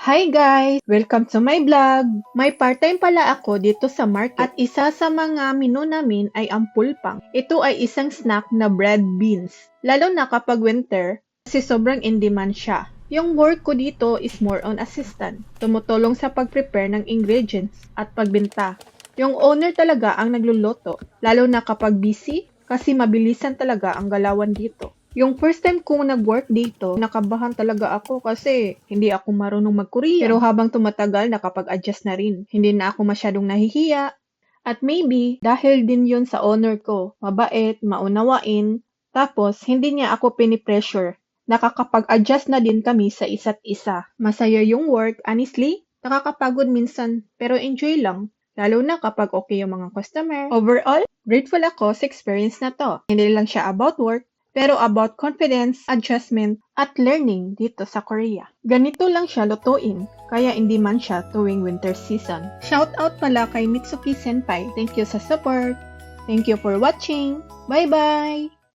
Hi guys! Welcome to my vlog! May part-time pala ako dito sa market at isa sa mga menu namin ay ang pulpang. Ito ay isang snack na bread beans, lalo na kapag winter kasi sobrang in demand siya. Yung work ko dito is more on assistant, tumutulong sa pag-prepare ng ingredients at pagbenta. Yung owner talaga ang nagluluto, lalo na kapag busy kasi mabilisan talaga ang galawan dito. Yung first time kong nag-work dito, nakabahan talaga ako kasi hindi ako marunong mag-Korean. Pero habang tumatagal, nakapag-adjust na rin. Hindi na ako masyadong nahihiya. At maybe, dahil din yun sa owner ko, mabait, maunawain, tapos hindi niya ako pinipressure. Nakakapag-adjust na din kami sa isa't isa. Masaya yung work, honestly, nakakapagod minsan, pero enjoy lang. Lalo na kapag okay yung mga customer. Overall, grateful ako sa experience na to. Hindi lang siya about work, pero about confidence, adjustment, at learning dito sa Korea. Ganito lang siya lutuin, kaya hindi man siya tuwing winter season. Shout out pala kay Mitsuki Senpai. Thank you sa support. Thank you for watching. Bye-bye!